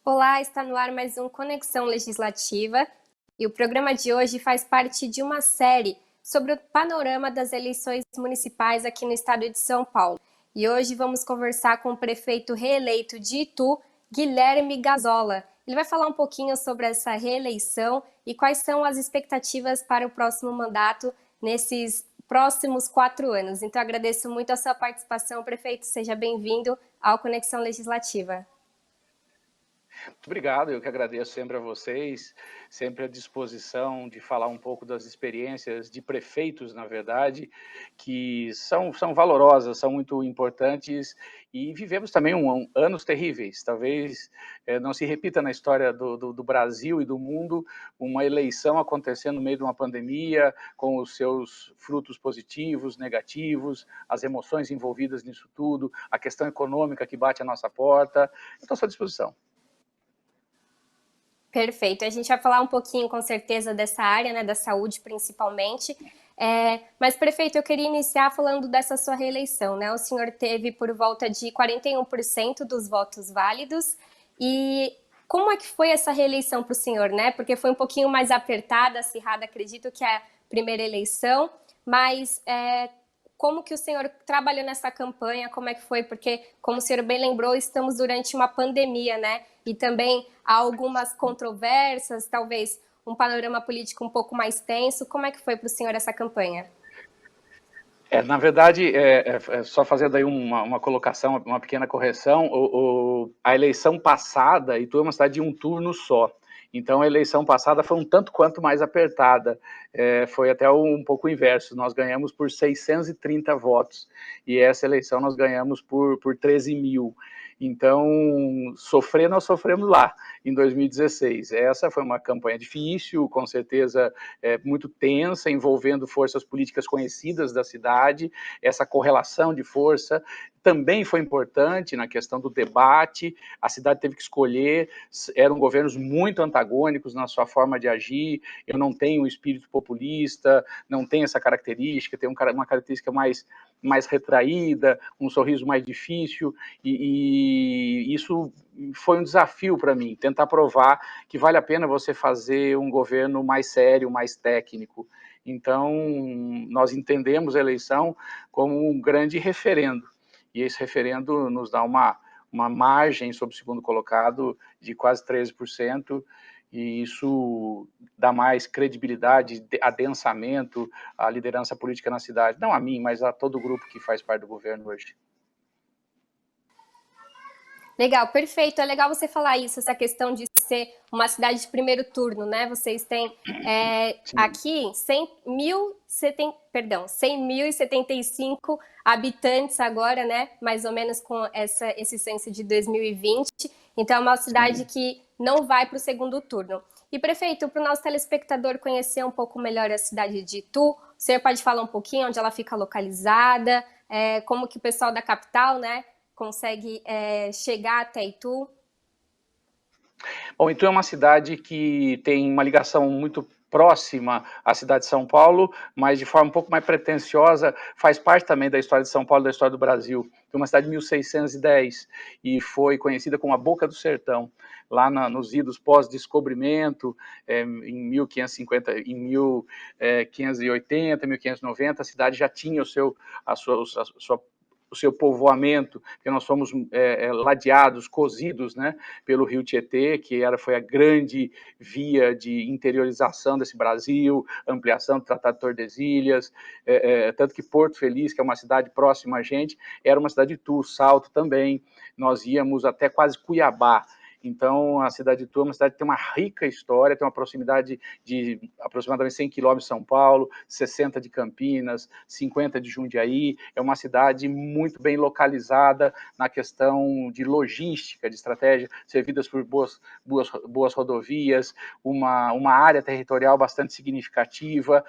Olá, está no ar mais um Conexão Legislativa e o programa de hoje faz parte de uma série sobre o panorama das eleições municipais aqui no estado de São Paulo. E hoje vamos conversar com o prefeito reeleito de Itu, Guilherme Gazzola. Ele vai falar um pouquinho sobre essa reeleição e quais são as expectativas para o próximo mandato nesses próximos 4 anos. Então, agradeço muito a sua participação, prefeito. Seja bem-vindo ao Conexão Legislativa. Muito obrigado, eu que agradeço sempre a vocês, sempre à disposição de falar um pouco das experiências de prefeitos, na verdade, que são valorosas, são muito importantes e vivemos também anos terríveis. Talvez não se repita na história do Brasil e do mundo uma eleição acontecendo no meio de uma pandemia, com os seus frutos positivos, negativos, as emoções envolvidas nisso tudo, a questão econômica que bate à nossa porta. Estou à sua disposição. Perfeito. A gente vai falar um pouquinho, com certeza, dessa área, né, da saúde, principalmente. Mas, prefeito, eu queria iniciar falando dessa sua reeleição, né? O senhor teve por volta de 41% dos votos válidos. E como é que foi essa reeleição para o senhor, né? Porque foi um pouquinho mais apertada, acirrada, acredito que é a primeira eleição. Mas como que o senhor trabalhou nessa campanha? Como é que foi? Porque, como o senhor bem lembrou, estamos durante uma pandemia, né? E também há algumas controvérsias, talvez um panorama político um pouco mais tenso. Como é que foi para o senhor essa campanha? Na verdade, só fazendo aí uma colocação, uma pequena correção, a eleição passada, Itu é uma cidade de um turno só, então a eleição passada foi um tanto quanto mais apertada, foi até um pouco o inverso, nós ganhamos por 630 votos, e essa eleição nós ganhamos por 13 mil. Então, sofrer nós sofremos lá, em 2016. Essa foi uma campanha difícil, com certeza muito tensa, envolvendo forças políticas conhecidas da cidade, essa correlação de força também foi importante na questão do debate, a cidade teve que escolher, eram governos muito antagônicos na sua forma de agir, eu não tenho um espírito populista, não tenho essa característica, tenho uma característica mais retraída, um sorriso mais difícil, e isso foi um desafio para mim, tentar provar que vale a pena você fazer um governo mais sério, mais técnico. Então, nós entendemos a eleição como um grande referendo, e esse referendo nos dá uma margem sobre o segundo colocado de quase 13%, e isso dá mais credibilidade, adensamento à liderança política na cidade, não a mim, mas a todo o grupo que faz parte do governo hoje. Legal, perfeito. É legal você falar isso, essa questão de ser uma cidade de primeiro turno, né? Vocês têm aqui 100.075 habitantes agora, né? Mais ou menos com esse censo de 2020. Então é uma cidade que não vai para o segundo turno. E, prefeito, para o nosso telespectador conhecer um pouco melhor a cidade de Itu, o senhor pode falar um pouquinho onde ela fica localizada, como que o pessoal da capital, né, consegue chegar até Itu? Bom, Itu é uma cidade que tem uma ligação muito próxima à cidade de São Paulo, mas de forma um pouco mais pretensiosa, faz parte também da história de São Paulo, da história do Brasil. É uma cidade de 1610 e foi conhecida como a Boca do Sertão, lá nos idos pós-descobrimento, em 1550, em 1580, 1590, a cidade já tinha a sua o seu povoamento, que nós fomos ladeados, cozidos, né, pelo rio Tietê, que foi a grande via de interiorização desse Brasil, ampliação do Tratado de Tordesilhas, tanto que Porto Feliz, que é uma cidade próxima a gente, era uma cidade de Itu, Salto também, nós íamos até quase Cuiabá. Então, a cidade de Itu é uma cidade que tem uma rica história, tem uma proximidade de aproximadamente 100 quilômetros de São Paulo, 60 de Campinas, 50 de Jundiaí. É uma cidade muito bem localizada na questão de logística, de estratégia, servidas por boas rodovias, uma área territorial bastante significativa.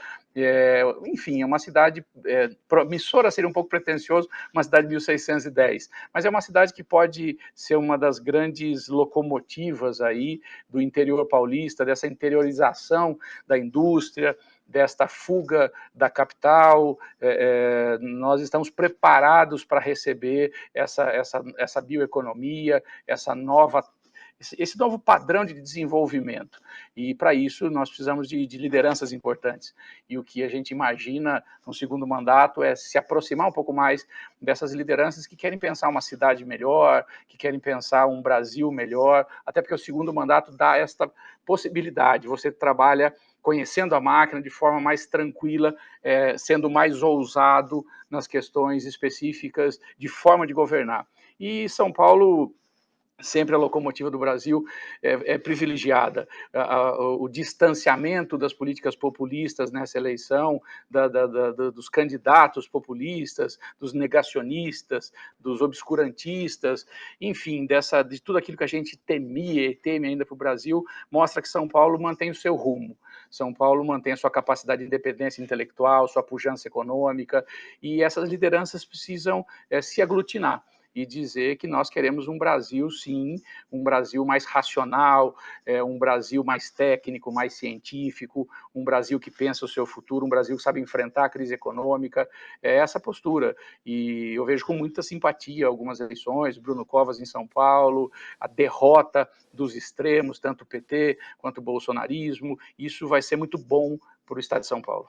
Enfim, é uma cidade promissora, seria um pouco pretensioso, uma cidade de 1610, mas é uma cidade que pode ser uma das grandes locomotivas aí do interior paulista, dessa interiorização da indústria, desta fuga da capital. Nós estamos preparados para receber essa bioeconomia, essa nova esse novo padrão de desenvolvimento. E para isso nós precisamos de lideranças importantes. E o que a gente imagina no segundo mandato é se aproximar um pouco mais dessas lideranças que querem pensar uma cidade melhor, que querem pensar um Brasil melhor, até porque o segundo mandato dá esta possibilidade. Você trabalha conhecendo a máquina de forma mais tranquila, sendo mais ousado nas questões específicas de forma de governar. E São Paulo, sempre a locomotiva do Brasil, é privilegiada. O distanciamento das políticas populistas nessa eleição, dos candidatos populistas, dos negacionistas, dos obscurantistas, enfim, de tudo aquilo que a gente temia e teme ainda para o Brasil, mostra que São Paulo mantém o seu rumo. São Paulo mantém a sua capacidade de independência intelectual, sua pujança econômica, e essas lideranças precisam se aglutinar e dizer que nós queremos um Brasil, sim, um Brasil mais racional, um Brasil mais técnico, mais científico, um Brasil que pensa o seu futuro, um Brasil que sabe enfrentar a crise econômica, é essa postura. E eu vejo com muita simpatia algumas eleições, Bruno Covas em São Paulo, a derrota dos extremos, tanto o PT quanto o bolsonarismo, isso vai ser muito bom para o estado de São Paulo.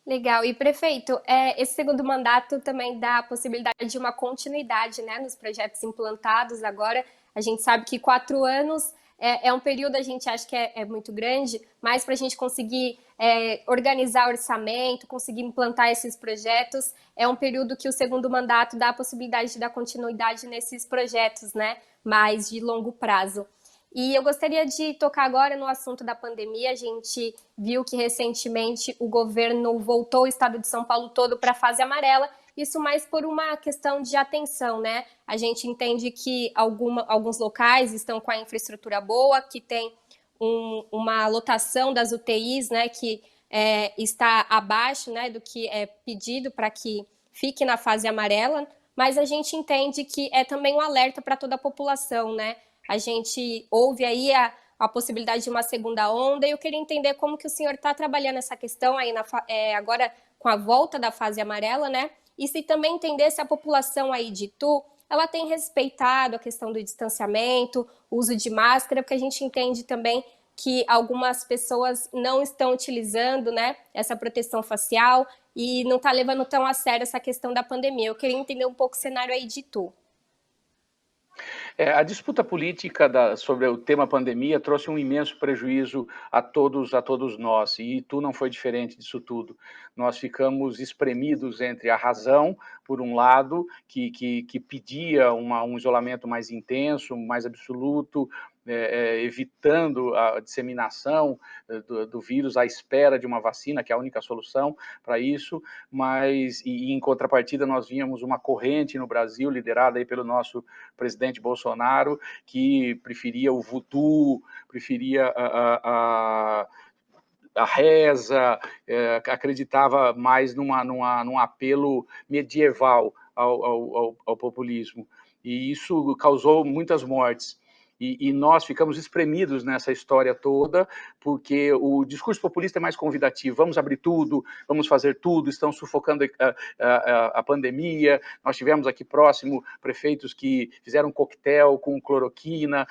Legal. E, prefeito, esse segundo mandato também dá a possibilidade de uma continuidade, né, nos projetos implantados agora. A gente sabe que 4 anos é um período, a gente acha que é muito grande, mas para a gente conseguir organizar orçamento, conseguir implantar esses projetos, é um período que o segundo mandato dá a possibilidade de dar continuidade nesses projetos, né, mais de longo prazo. E eu gostaria de tocar agora no assunto da pandemia. A gente viu que recentemente o governo voltou o estado de São Paulo todo para a fase amarela, isso mais por uma questão de atenção, né? A gente entende que alguns locais estão com a infraestrutura boa, que tem uma lotação das UTIs, né, que está abaixo, né, do que é pedido para que fique na fase amarela, mas a gente entende que é também um alerta para toda a população, né? A gente ouve aí a possibilidade de uma segunda onda, e eu queria entender como que o senhor está trabalhando essa questão aí agora com a volta da fase amarela, né? E se também entender se a população aí de Itu, ela tem respeitado a questão do distanciamento, o uso de máscara, porque a gente entende também que algumas pessoas não estão utilizando, né, essa proteção facial e não está levando tão a sério essa questão da pandemia. Eu queria entender um pouco o cenário aí de Itu. A disputa política sobre o tema pandemia trouxe um imenso prejuízo a todos nós, e Itu não foi diferente disso tudo. Nós ficamos espremidos entre a razão, por um lado, que pedia um isolamento mais intenso, mais absoluto, evitando a disseminação do vírus à espera de uma vacina, que é a única solução para isso, mas em contrapartida nós víamos uma corrente no Brasil, liderada aí pelo nosso presidente Bolsonaro, que preferia o voodoo, preferia a reza, acreditava mais num apelo medieval ao populismo. E isso causou muitas mortes. E nós ficamos espremidos nessa história toda, porque o discurso populista é mais convidativo. Vamos abrir tudo, vamos fazer tudo, estão sufocando a pandemia. Nós tivemos aqui próximo prefeitos que fizeram coquetel com cloroquina,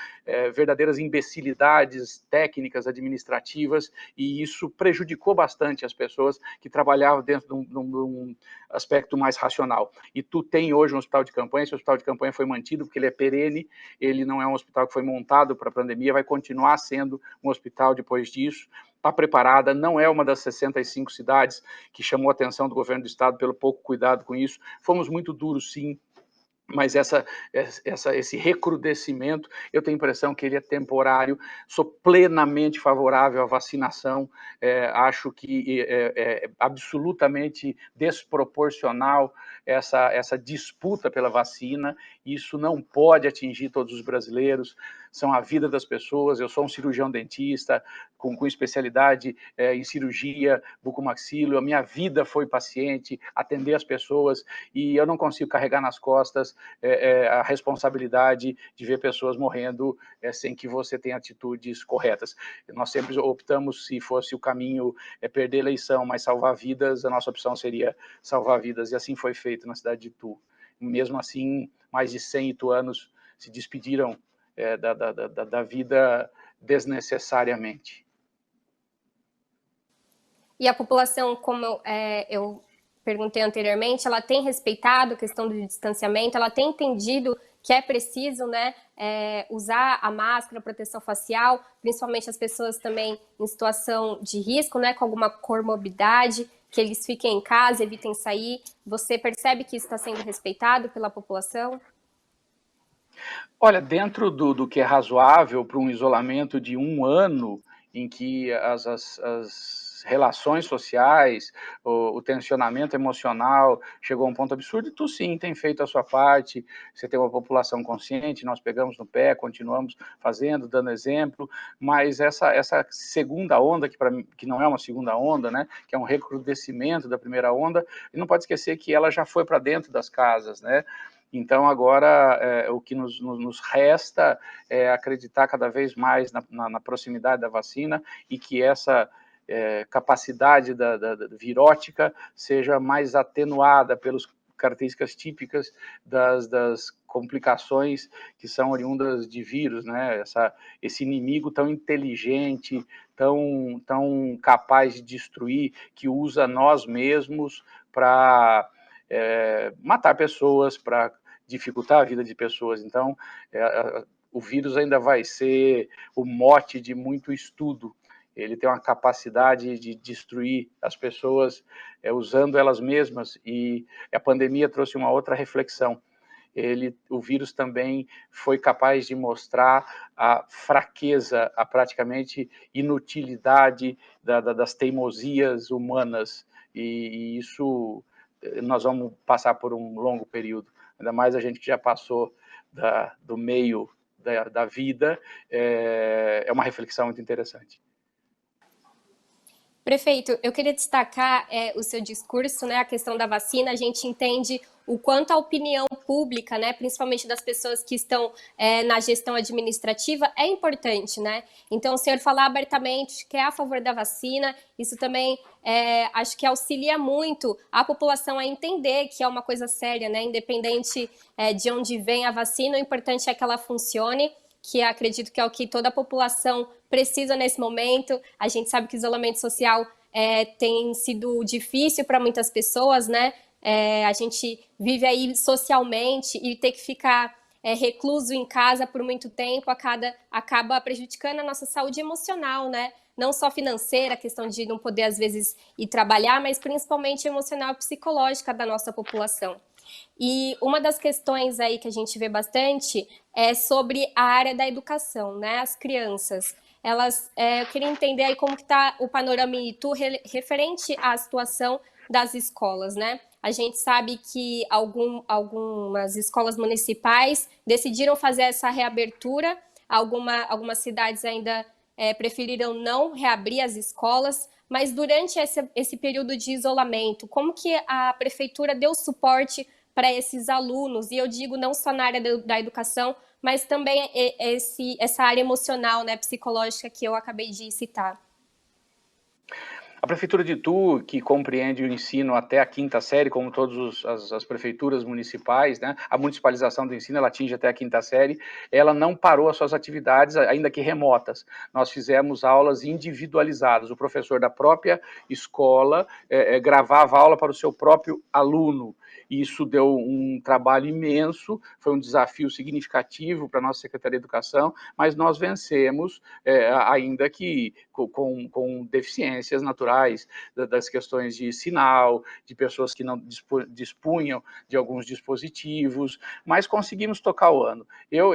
verdadeiras imbecilidades técnicas, administrativas, e isso prejudicou bastante as pessoas que trabalhavam dentro de um aspecto mais racional. E tu tem hoje um hospital de campanha, esse hospital de campanha foi mantido porque ele é perene, ele não é um hospital que foi montado para a pandemia, vai continuar sendo um hospital depois disso, está preparada, não é uma das 65 cidades que chamou a atenção do governo do estado pelo pouco cuidado com isso, fomos muito duros sim, mas esse recrudescimento, eu tenho a impressão que ele é temporário. Sou plenamente favorável à vacinação, acho que é absolutamente desproporcional essa disputa pela vacina, isso não pode atingir todos os brasileiros, são a vida das pessoas. Eu sou um cirurgião dentista, com especialidade em cirurgia bucomaxilo, a minha vida foi paciente, atender as pessoas, e eu não consigo carregar nas costas a responsabilidade de ver pessoas morrendo sem que você tenha atitudes corretas. Nós sempre optamos, se fosse o caminho perder a eleição, mas salvar vidas, a nossa opção seria salvar vidas, e assim foi feito na cidade de Itu. Mesmo assim, mais de 100 ituanos se despediram da vida desnecessariamente. E a população, como eu perguntei anteriormente, ela tem respeitado a questão do distanciamento, ela tem entendido que é preciso, né, usar a máscara, a proteção facial, principalmente as pessoas também em situação de risco, né, com alguma comorbidade, que eles fiquem em casa, evitem sair. Você percebe que isso está sendo respeitado pela população? Olha, dentro do que é razoável para um isolamento de 1 ano, em que as relações sociais, o tensionamento emocional chegou a um ponto absurdo, e tu sim tem feito a sua parte, você tem uma população consciente, nós pegamos no pé, continuamos fazendo, dando exemplo, mas essa segunda onda, que não é uma segunda onda, né, que é um recrudescimento da primeira onda, e não pode esquecer que ela já foi para dentro das casas, né? Então, agora, o que nos resta é acreditar cada vez mais na proximidade da vacina e que essa capacidade da virótica seja mais atenuada pelas características típicas das complicações que são oriundas de vírus, né? Esse inimigo tão inteligente, tão capaz de destruir, que usa nós mesmos para matar pessoas, para dificultar a vida de pessoas. Então, o vírus ainda vai ser o mote de muito estudo. Ele tem uma capacidade de destruir as pessoas usando elas mesmas, e a pandemia trouxe uma outra reflexão. O vírus também foi capaz de mostrar a fraqueza, a praticamente inutilidade das teimosias humanas, e isso nós vamos passar por um longo período, ainda mais a gente que já passou do meio da vida, é uma reflexão muito interessante. Prefeito, eu queria destacar o seu discurso, né, a questão da vacina. A gente entende o quanto a opinião pública, né, principalmente das pessoas que estão na gestão administrativa, é importante, né? Então, o senhor falar abertamente que é a favor da vacina, isso também acho que auxilia muito a população a entender que é uma coisa séria, né? Independente de onde vem a vacina, o importante é que ela funcione, que acredito que é o que toda a população precisa nesse momento. A gente sabe que o isolamento social tem sido difícil para muitas pessoas, né? A gente vive aí socialmente e ter que ficar recluso em casa por muito tempo acaba prejudicando a nossa saúde emocional, né? Não só financeira, a questão de não poder, às vezes, ir trabalhar, mas principalmente emocional e psicológica da nossa população. E uma das questões aí que a gente vê bastante é sobre a área da educação, né? As crianças. Eu queria entender aí como que está o panorama em Itu referente à situação das escolas, né? A gente sabe que algumas escolas municipais decidiram fazer essa reabertura, algumas cidades ainda preferiram não reabrir as escolas, mas durante esse período de isolamento, como que a prefeitura deu suporte para esses alunos? E eu digo não só na área da educação, mas também essa área emocional, né, psicológica que eu acabei de citar. A Prefeitura de Itu, que compreende o ensino até a 5ª série, como todas as prefeituras municipais, né, a municipalização do ensino ela atinge até a 5ª série, ela não parou as suas atividades, ainda que remotas. Nós fizemos aulas individualizadas. O professor da própria escola gravava a aula para o seu próprio aluno. Isso deu um trabalho imenso, foi um desafio significativo para a nossa Secretaria de Educação, mas nós vencemos, ainda que com deficiências naturais, das questões de sinal, de pessoas que não dispunham de alguns dispositivos, mas conseguimos tocar o ano. Eu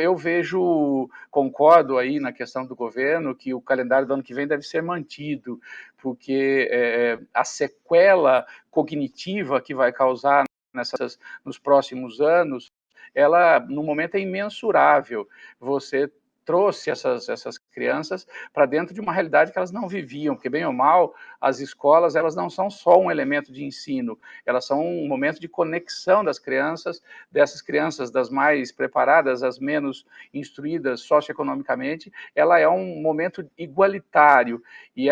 concordo aí na questão do governo, que o calendário do ano que vem deve ser mantido, porque a sequela cognitiva que vai causar nos próximos anos, ela, no momento, é imensurável. Você trouxe essas crianças para dentro de uma realidade que elas não viviam, porque, bem ou mal, as escolas elas não são só um elemento de ensino, elas são um momento de conexão dessas crianças, das mais preparadas, as menos instruídas socioeconomicamente, ela é um momento igualitário, e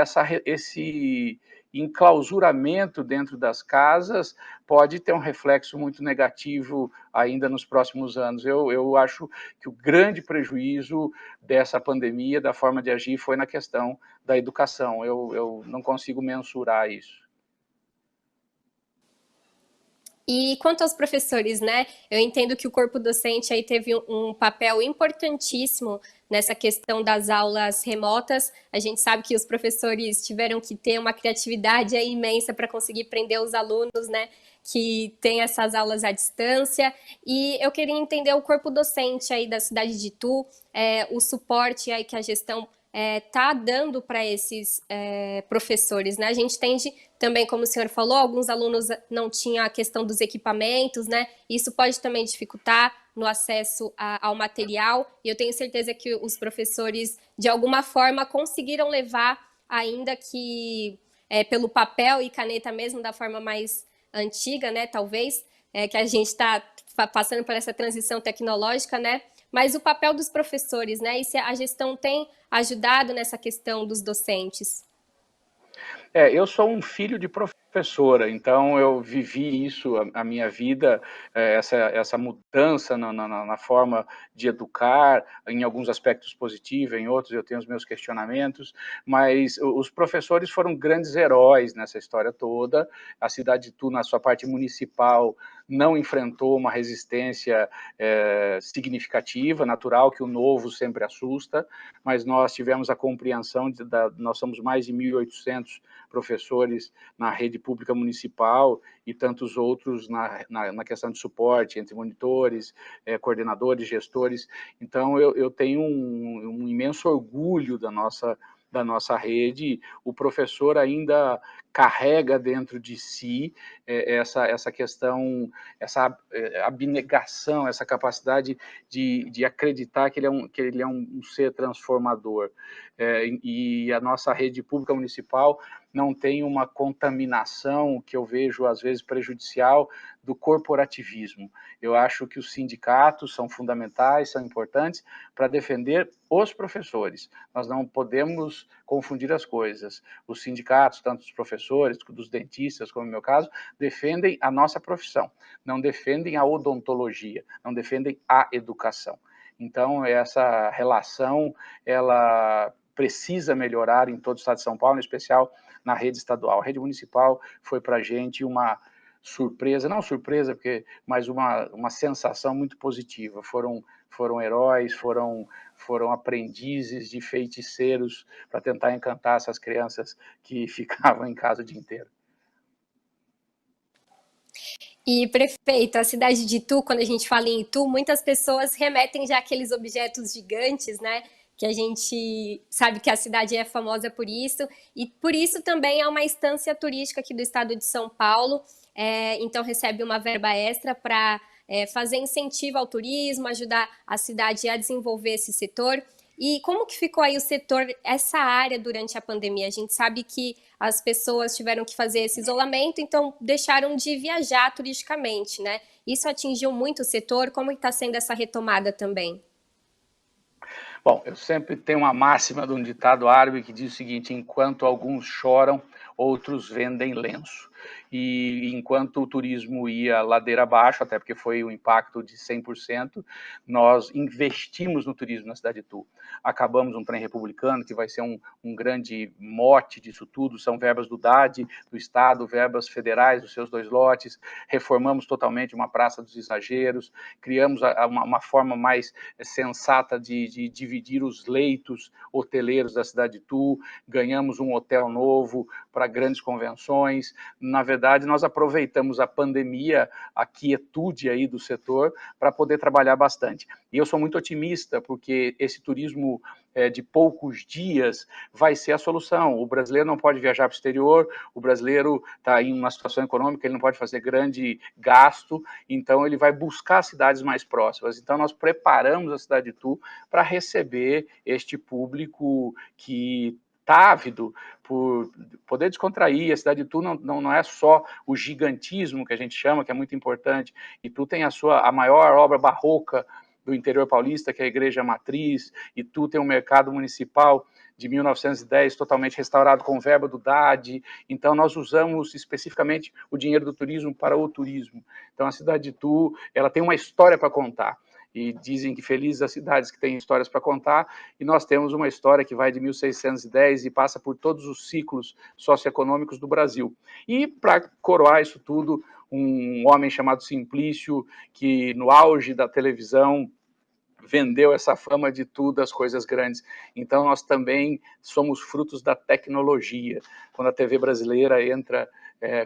enclausuramento dentro das casas pode ter um reflexo muito negativo ainda nos próximos anos. Eu acho que o grande prejuízo dessa pandemia, da forma de agir, foi na questão da educação. Eu não consigo mensurar isso. E quanto aos professores, né? Eu entendo que o corpo docente aí teve um papel importantíssimo nessa questão das aulas remotas. A gente sabe que os professores tiveram que ter uma criatividade aí imensa para conseguir prender os alunos, né? Que tem essas aulas à distância. E eu queria entender o corpo docente aí da cidade de Itu, o suporte aí que a gestão está dando para esses professores, né? A gente tende também, como o senhor falou, alguns alunos não tinham a questão dos equipamentos, né? Isso pode também dificultar no acesso ao material, e eu tenho certeza que os professores, de alguma forma, conseguiram levar, ainda que pelo papel e caneta mesmo, da forma mais antiga, né? Talvez, que a gente está passando por essa transição tecnológica, né? Mas o papel dos professores, né? E se a gestão tem ajudado nessa questão dos docentes? Eu sou um filho de professora, então eu vivi isso a minha vida, essa mudança na forma de educar, em alguns aspectos positivos, em outros eu tenho os meus questionamentos, mas os professores foram grandes heróis nessa história toda. A cidade de Itu, na sua parte municipal, não enfrentou uma resistência significativa, natural, que o novo sempre assusta, mas nós tivemos a compreensão, nós somos mais de 1.800 professores na rede pública municipal e tantos outros na questão de suporte, entre monitores, coordenadores, gestores. Então, eu tenho um imenso orgulho da nossa rede. O professor ainda carrega dentro de si essa questão, essa abnegação, essa capacidade de acreditar que ele é um ser transformador. E a nossa rede pública municipal não tem uma contaminação que eu vejo, às vezes, prejudicial do corporativismo. Eu acho que os sindicatos são fundamentais, são importantes para defender os professores. Nós não podemos confundir as coisas. Os sindicatos, tanto dos professores, dos dentistas, como no meu caso, defendem a nossa profissão, não defendem a odontologia, não defendem a educação. Então, essa relação, ela precisa melhorar em todo o estado de São Paulo, em especial na rede estadual. A rede municipal foi para a gente uma surpresa, não surpresa, mas uma sensação muito positiva. Foram heróis, foram aprendizes de feiticeiros para tentar encantar essas crianças que ficavam em casa o dia inteiro. E, prefeito, a cidade de Itu, quando a gente fala em Itu, muitas pessoas remetem já àqueles objetos gigantes, né? Que a gente sabe que a cidade é famosa por isso, e por isso também é uma instância turística aqui do estado de São Paulo, então recebe uma verba extra para fazer incentivo ao turismo, ajudar a cidade a desenvolver esse setor. E como que ficou aí o setor, essa área durante a pandemia? A gente sabe que as pessoas tiveram que fazer esse isolamento, então deixaram de viajar turisticamente, né? Isso atingiu muito o setor, como está sendo essa retomada também? Bom, eu sempre tenho uma máxima de um ditado árabe que diz o seguinte: enquanto alguns choram, outros vendem lenço. E enquanto o turismo ia ladeira abaixo, até porque foi o impacto de 100%, nós investimos no turismo na cidade de Itu. Acabamos um trem republicano, que vai ser um grande mote disso tudo, são verbas do DAD, do Estado, verbas federais dos seus 2 lotes, reformamos totalmente uma Praça dos Exageros, criamos uma forma mais sensata de dividir os leitos hoteleiros da cidade de Itu, ganhamos um hotel novo para grandes convenções. Na verdade, nós aproveitamos a pandemia, a quietude aí do setor, para poder trabalhar bastante. E eu sou muito otimista, porque esse turismo de poucos dias vai ser a solução. O brasileiro não pode viajar para o exterior, o brasileiro está em uma situação econômica, ele não pode fazer grande gasto, então ele vai buscar cidades mais próximas. Então nós preparamos a cidade de Itu para receber este público que está ávido por poder descontrair. A cidade de Itu não é só o gigantismo que a gente chama, que é muito importante. Itu tem a maior obra barroca do interior paulista, que é a Igreja Matriz. Itu tem um mercado municipal de 1910, totalmente restaurado com verba do DAD. Então, nós usamos especificamente o dinheiro do turismo para o turismo. Então, a cidade de Itu, ela tem uma história para contar. E dizem que felizes as cidades que têm histórias para contar, e nós temos uma história que vai de 1610 e passa por todos os ciclos socioeconômicos do Brasil. E, para coroar isso tudo, um homem chamado Simplício, que no auge da televisão vendeu essa fama de tudo, as coisas grandes. Então, nós também somos frutos da tecnologia. Quando a TV brasileira entra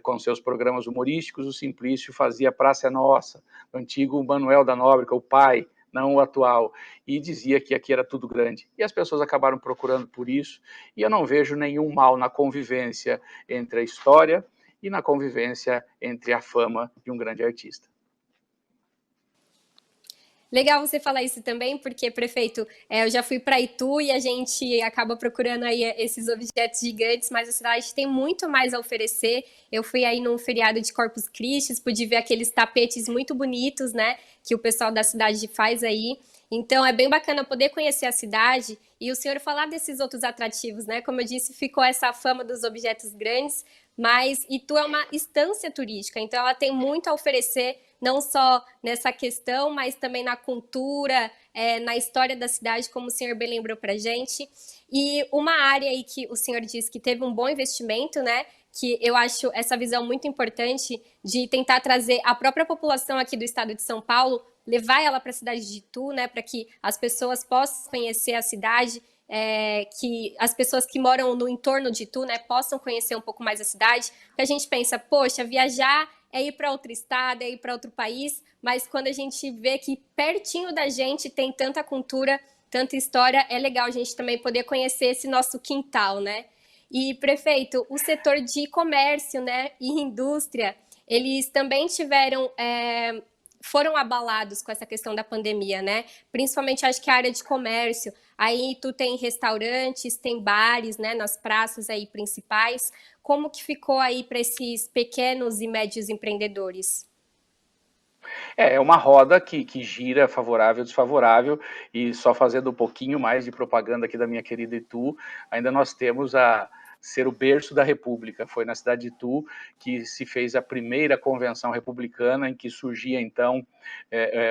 com seus programas humorísticos, o Simplício fazia Praça é Nossa, o antigo Manuel da Nóbrega, o pai, não o atual, e dizia que aqui era tudo grande. E as pessoas acabaram procurando por isso, e eu não vejo nenhum mal na convivência entre a história e na convivência entre a fama de um grande artista. Legal você falar isso também, porque, prefeito, eu já fui para Itu e a gente acaba procurando aí esses objetos gigantes, mas a cidade tem muito mais a oferecer. Eu fui aí num feriado de Corpus Christi, pude ver aqueles tapetes muito bonitos, né, que o pessoal da cidade faz aí. Então, é bem bacana poder conhecer a cidade e o senhor falar desses outros atrativos, né? Como eu disse, ficou essa fama dos objetos grandes, mas Itu é uma estância turística, então ela tem muito a oferecer, não só nessa questão, mas também na cultura, na história da cidade, como o senhor bem lembrou para a gente. E uma área aí que o senhor disse que teve um bom investimento, né? Que eu acho essa visão muito importante de tentar trazer a própria população aqui do estado de São Paulo, levar ela para a cidade de Itu, né? Para que as pessoas possam conhecer a cidade, que as pessoas que moram no entorno de Itu, né, possam conhecer um pouco mais a cidade. Porque a gente pensa, poxa, viajar é ir para outro estado, é ir para outro país, mas quando a gente vê que pertinho da gente tem tanta cultura, tanta história, é legal a gente também poder conhecer esse nosso quintal, né? E, prefeito, o setor de comércio, né, e indústria, eles também tiveram... foram abalados com essa questão da pandemia, né? Principalmente, acho que a área de comércio. Aí tu tem restaurantes, tem bares, né? Nas praças aí principais. Como que ficou aí para esses pequenos e médios empreendedores? É uma roda que gira favorável, desfavorável, e só fazendo um pouquinho mais de propaganda aqui da minha querida Itu, ainda nós temos a ser o berço da República. Foi na cidade de Itu que se fez a primeira convenção republicana, em que surgia, então,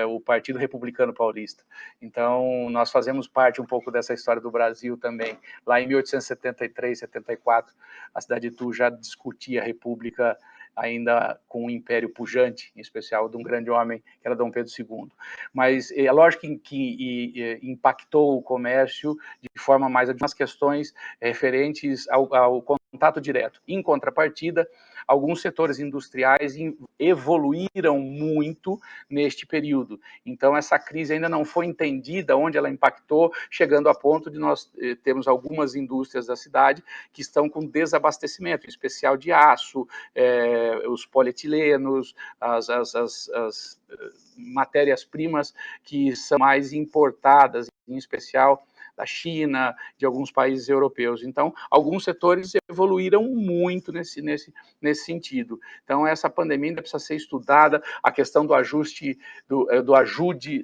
o Partido Republicano Paulista. Então, nós fazemos parte um pouco dessa história do Brasil também. Lá em 1873, 74, a cidade de Itu já discutia a República ainda com um império pujante, em especial de um grande homem que era Dom Pedro II. Mas é lógico que impactou o comércio de forma mais algumas questões referentes ao contato direto. Em contrapartida, alguns setores industriais evoluíram muito neste período. Então, essa crise ainda não foi entendida, onde ela impactou, chegando a ponto de nós termos algumas indústrias da cidade que estão com desabastecimento, em especial de aço, os polietilenos, as matérias-primas que são mais importadas, em especial da China, de alguns países europeus. Então, alguns setores evoluíram muito nesse sentido. Então, essa pandemia ainda precisa ser estudada, a questão do ajuste,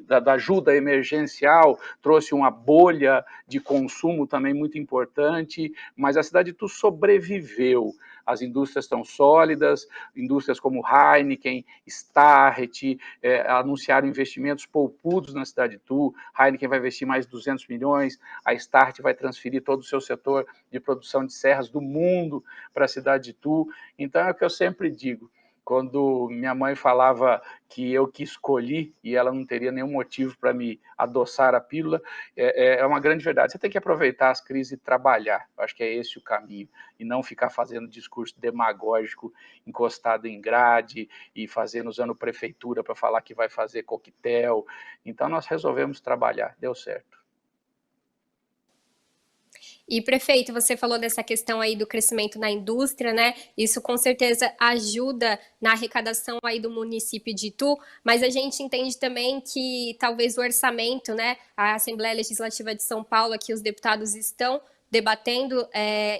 da ajuda emergencial trouxe uma bolha de consumo também muito importante, mas a cidade de Itu sobreviveu. As indústrias estão sólidas, indústrias como Heineken, Starret, anunciaram investimentos poupudos na cidade de Itu. Heineken vai investir mais de 200 milhões, a Start vai transferir todo o seu setor de produção de serras do mundo para a cidade de Itu. Então, é o que eu sempre digo. Quando minha mãe falava que eu que escolhi e ela não teria nenhum motivo para me adoçar a pílula, é uma grande verdade. Você tem que aproveitar as crises e trabalhar. Eu acho que é esse o caminho. E não ficar fazendo discurso demagógico, encostado em grade e usando prefeitura para falar que vai fazer coquetel. Então, nós resolvemos trabalhar. Deu certo. E, prefeito, você falou dessa questão aí do crescimento na indústria, né? Isso com certeza ajuda na arrecadação aí do município de Itu, mas a gente entende também que talvez o orçamento, né? A Assembleia Legislativa de São Paulo, aqui os deputados estão debatendo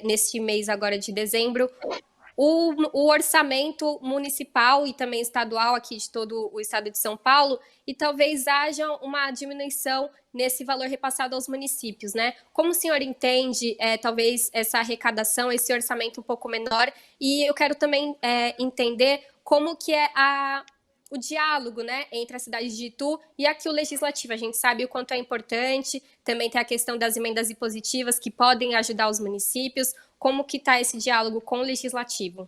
neste mês agora de dezembro, o orçamento municipal e também estadual aqui de todo o estado de São Paulo, e talvez haja uma diminuição nesse valor repassado aos municípios, né? Como o senhor entende, talvez, essa arrecadação, esse orçamento um pouco menor? E eu quero também entender como que é o diálogo, né, entre a cidade de Itu e aqui o Legislativo. A gente sabe o quanto é importante, também tem a questão das emendas impositivas que podem ajudar os municípios. Como que está esse diálogo com o Legislativo?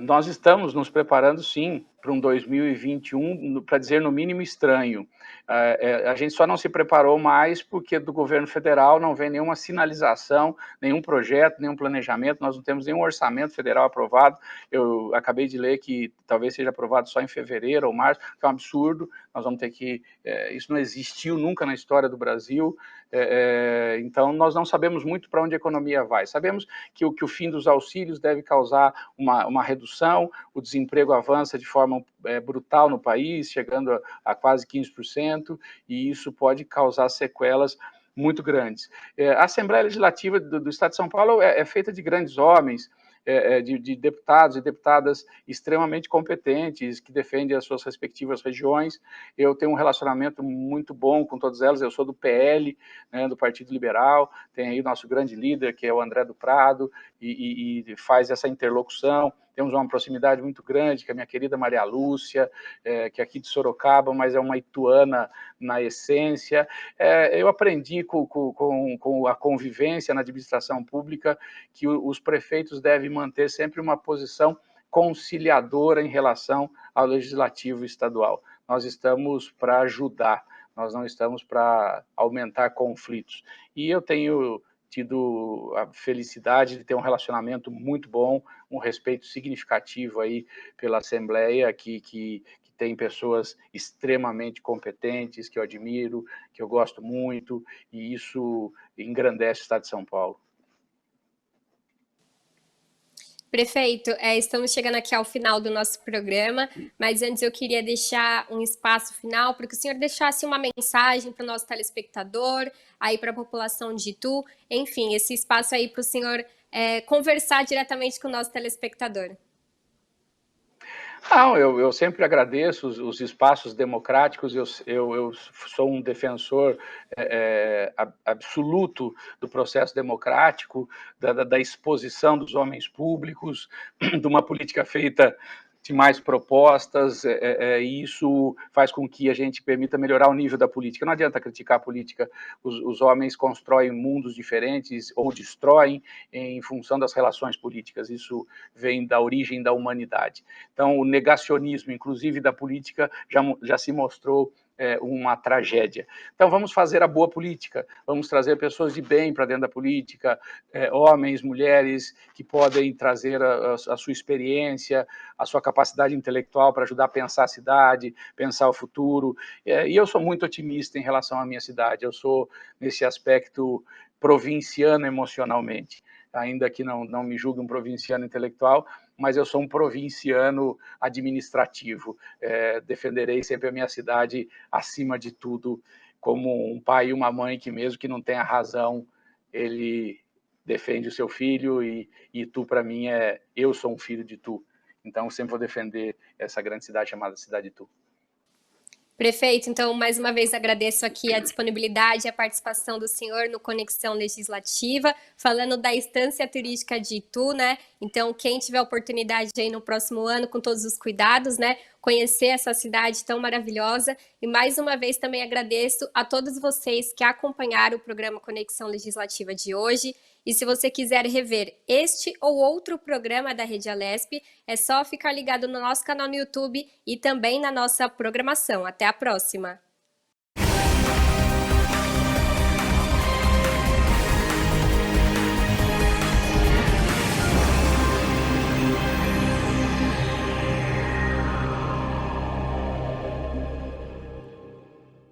Nós estamos nos preparando, sim, para um 2021, para dizer no mínimo estranho. A gente só não se preparou mais porque do governo federal não vem nenhuma sinalização, nenhum projeto, nenhum planejamento, nós não temos nenhum orçamento federal aprovado. Eu acabei de ler que talvez seja aprovado só em fevereiro ou março, que é um absurdo. Nós vamos ter que... isso não existiu nunca na história do Brasil, então nós não sabemos muito para onde a economia vai. Sabemos que o fim dos auxílios deve causar uma redução, o desemprego avança de forma brutal no país, chegando a quase 15%, e isso pode causar sequelas muito grandes. A Assembleia Legislativa do Estado de São Paulo é feita de grandes homens, de deputados e deputadas extremamente competentes, que defendem as suas respectivas regiões. Eu tenho um relacionamento muito bom com todas elas, eu sou do PL, né, do Partido Liberal, tem aí o nosso grande líder, que é o André do Prado, e faz essa interlocução. Temos uma proximidade muito grande, com a minha querida Maria Lúcia, que é aqui de Sorocaba, mas é uma ituana na essência. Eu aprendi com a convivência na administração pública que os prefeitos devem manter sempre uma posição conciliadora em relação ao legislativo estadual. Nós estamos para ajudar, nós não estamos para aumentar conflitos. E eu tenho tido a felicidade de ter um relacionamento muito bom, um respeito significativo aí pela Assembleia, que tem pessoas extremamente competentes, que eu admiro, que eu gosto muito, e isso engrandece o Estado de São Paulo. Prefeito, estamos chegando aqui ao final do nosso programa, mas antes eu queria deixar um espaço final para que o senhor deixasse uma mensagem para o nosso telespectador, aí para a população de Itu, enfim, esse espaço aí para o senhor conversar diretamente com o nosso telespectador. Não, eu sempre agradeço os espaços democráticos, eu sou um defensor absoluto do processo democrático, da exposição dos homens públicos, de uma política feita de mais propostas, e isso faz com que a gente permita melhorar o nível da política. Não adianta criticar a política, os homens constroem mundos diferentes ou destroem em função das relações políticas, isso vem da origem da humanidade. Então, o negacionismo, inclusive da política, já se mostrou uma tragédia. Então, vamos fazer a boa política, vamos trazer pessoas de bem para dentro da política, homens, mulheres, que podem trazer a sua experiência, a sua capacidade intelectual para ajudar a pensar a cidade, pensar o futuro. E eu sou muito otimista em relação à minha cidade, eu sou, nesse aspecto, provinciano emocionalmente, ainda que não me julgue um provinciano intelectual, mas eu sou um provinciano administrativo. Defenderei sempre a minha cidade acima de tudo, como um pai e uma mãe que, mesmo que não tenha razão, ele defende o seu filho, e tu, para mim, eu sou um filho de tu. Então, eu sempre vou defender essa grande cidade chamada Cidade de Itu. Prefeito, então, mais uma vez agradeço aqui a disponibilidade e a participação do senhor no Conexão Legislativa, falando da Estância Turística de Itu, né? Então, quem tiver oportunidade aí no próximo ano, com todos os cuidados, né? Conhecer essa cidade tão maravilhosa. E mais uma vez também agradeço a todos vocês que acompanharam o programa Conexão Legislativa de hoje. E se você quiser rever este ou outro programa da Rede Alesp, é só ficar ligado no nosso canal no YouTube e também na nossa programação. Até a próxima!